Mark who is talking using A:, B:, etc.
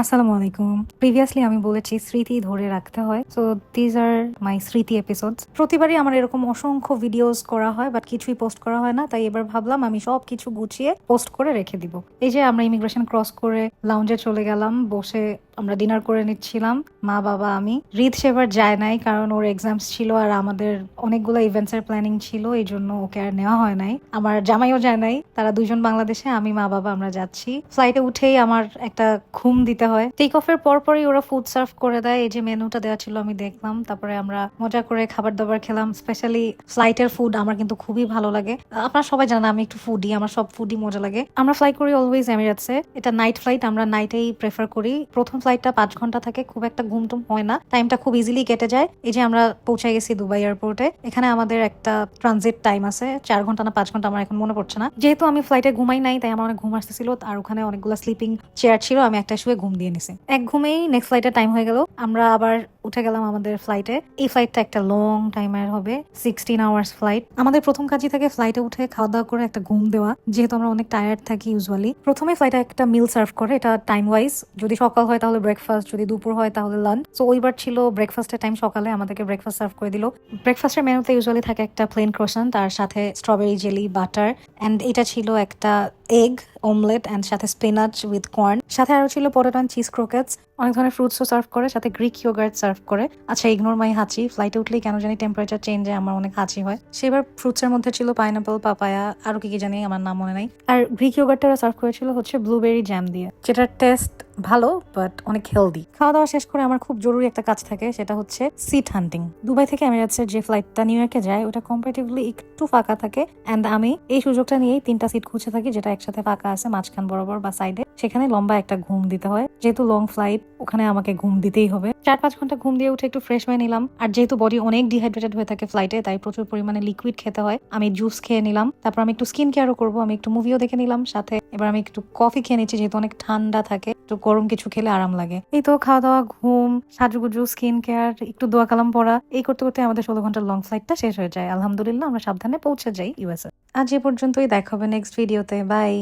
A: আসসালামু আলাইকুম। প্রিভিয়াসলি আমি বলেছি স্মৃতি ধরে রাখতে হয়, সো দিজ আর মাই স্মৃতি এপিসোডস। প্রতিবারই আমার এরকম অসংখ্য ভিডিওস করা হয়, বাট কিছুই পোস্ট করা হয় না, তাই এবার ভাবলাম আমি সব কিছু গুছিয়ে পোস্ট করে রেখে দিব। এই যে আমরা ইমিগ্রেশন ক্রস করে লাউঞ্জে চলে গেলাম, বসে আমরা ডিনার করে নিচ্ছিলাম, মা বাবা আমি। রিদ সেবার যায় নাই কারণ ওর এক্সামস ছিল আর আমাদের অনেকগুলো ইভেন্টস এর প্ল্যানিং ছিল, এই জন্য ওকে আর নেওয়া হয় নাই। আমার জামাইও যায় নাই, তারা দুজন বাংলাদেশে, আমি মা বাবা আমরা যাচ্ছি। ফ্লাইটে উঠেই আমার একটা ঘুম দিতে হয়। টেক অফের পরপরই ওরা ফুড সার্ভ করে দেয়, এই যে মেনুটা দেওয়া ছিল আমি দেখলাম, তারপরে আমরা মজা করে খাবার দাবার খেলাম। স্পেশালি ফ্লাইটের ফুড আমার কিন্তু খুবই ভালো লাগে। আপনারা সবাই জানেন আমি একটু ফুডি, আমার সব ফুডই মজা লাগে। আমরা ফ্লাই করি অলওয়েজ এমিরেটসে, এটা নাইট ফ্লাইট, আমরা নাইটেই প্রেফার করি। প্রথম ফ্লাইটটা 5 ঘন্টা থাকে, খুব একটা ঘুমটুম হয় না, টাইমটা খুব ইজিলি কেটে যায়। এই যে আমরা পৌঁছে গেছি দুবাই এয়ারপোর্টে, এখানে আমাদের একটা ট্রানজিট টাইম আছে 4 ঘন্টা না 5 ঘন্টা, আমার এখন মনে পড়ছে না। যেহেতু আমি ফ্লাইটে ঘুমাই নাই, তাই আমার অনেক ঘুম আসতেছিল, আর ওখানে অনেকগুলো স্লিপিং চেয়ার ছিল, আমি একটা শুয়ে ঘুম দিয়ে নিছি। এক ঘুমেই নেক্সট ফ্লাইটের টাইম হয়ে গেল, আমরা আবার উঠে গেলাম আমাদের ফ্লাইটে। এই ফ্লাইটটা একটা লং টাইমের হবে, 16 আওয়ার্স ফ্লাইট। আমাদের প্রথম কাজই থাকে ফ্লাইটে উঠে খাওয়া দাওয়া করে একটা ঘুম দেওয়া, যেহেতু আমরা অনেক টায়ার্ড থাকি ইউজুয়ালি। প্রথমে ফ্লাইটে একটা মিল সার্ভ করে, এটা টাইম ওয়াইজ, যদি সকাল হয় তাহলে ব্রেকফাস্ট, যদি দুপুর হয় তাহলে লাঞ্চ। তো ওইবার ছিল ব্রেকফাস্টের টাইম, সকালে আমাদেরকে ব্রেকফাস্ট সার্ভ করে দিল। ব্রেকফাস্টের মেনুতে ইউজুয়ালি থাকে একটা প্লেন ক্রোসান, তার সাথে স্ট্রবেরি জেলি, বাটার, অ্যান্ড এটা ছিল একটা এগ অমলেট অ্যান্ড সাথে স্পিনাচ উইথ কর্ন, সাথে আরো ছিল পটেটো অ্যান্ড চিজ ক্রোকেটস। অনেক ধরনের ফ্রুটসও সার্ভ করে, সাথে গ্রিক ইয়োগার্ট সার্ভ করে। আচ্ছা, ইগনোর মাই হাঁচি, ফ্লাইটে উঠলেই কেন জানি টেম্পারেচার চেঞ্জ হয়, আমার অনেক হাঁচি হয়। সেবার ফ্রুটসের মধ্যে ছিল পাইনাপল, পাপায়া, আরো কি কি জানি আমার নাম মনে নাই। আর গ্রিক ইয়োগার্টটা সার্ভ করেছিল হচ্ছে ব্লুবেরি জ্যাম দিয়ে, যেটার টেস্ট ভালো বাট অনেক হেলদি। খাওয়া দাওয়া শেষ করে আমার খুব জরুরি একটা কাজ থাকে, সেটা হচ্ছে সিট হান্টিং। দুবাই থেকে এমিরেটসের যে ফ্লাইটটা নিউ ইয়র্কে যায়, ওটা কম্পারেটিভলি একটু ফাঁকা থাকে, অ্যান্ড আমি এই সুযোগটা নিয়েই 3টা সিট খুঁজে থাকি, যেটা একসাথে ফাঁকা আছে মাঝখান বরাবর বা সাইডে। সেখানে লম্বা একটা ঘুম দিতে হয়, যেহেতু লং ফ্লাইট, ওখানে আমাকে ঘুম দিতেই হবে। 4-5 ঘন্টা ঘুম দিয়ে উঠে একটু ফ্রেশ হয়ে নিলাম, আর যেহেতু বডি অনেক ডিহাইড্রেটেড হয়ে থাকে ফ্লাইটে, তাই প্রচুর পরিমাণে লিকুইড খেতে হয়। আমি জুস খেয়ে নিলাম, তারপর আমি একটু স্কিন কেয়ারও করবো, আমি একটু মুভিও দেখে নিলাম সাথে। এবার আমি একটু কফি খেয়ে নিচ্ছি, যেহেতু অনেক ঠান্ডা থাকে, একটু গরম কিছু খেলে আরাম লাগে। এই তো খাওয়া দাওয়া, ঘুম, সাজুগুজু, স্কিন কেয়ার, একটু দোয়া কালাম পড়া, এই করতে করতে আমাদের 16 ঘন্টার লং ফ্লাইটটা শেষ হয়ে যায়। আলহামদুলিল্লাহ আমরা সাবধানে পৌঁছে যাই ইউএসএ। আজ এ পর্যন্তই, দেখা হবে নেক্সট ভিডিওতে। বাই।